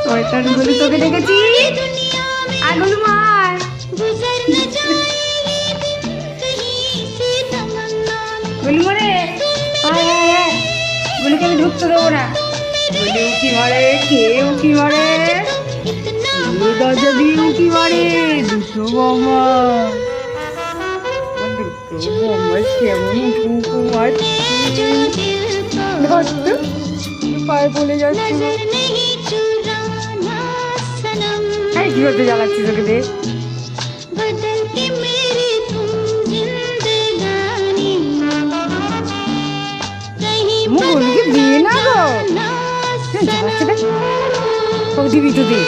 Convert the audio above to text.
শয়তান গুলি তোকে দেখেছি। আগুলো মার। গুলি মরে। গুলিকে আমি ঢুকতে দেবো না। গুলি উঁকি মারে, কে উঁকি মারে? দরজা দিয়ে উঁকি মারে। দুটো বোমা। দুটো বোমা কেমন উঁকু মারছে। পায়ে বলে যাচ্ছে। কি করতে জ্বালাচ্ছিস ওকে দে। মুখগুলিকে দিয়ে না গো। জ্বালাচ্ছে দে। দিবি তো দে।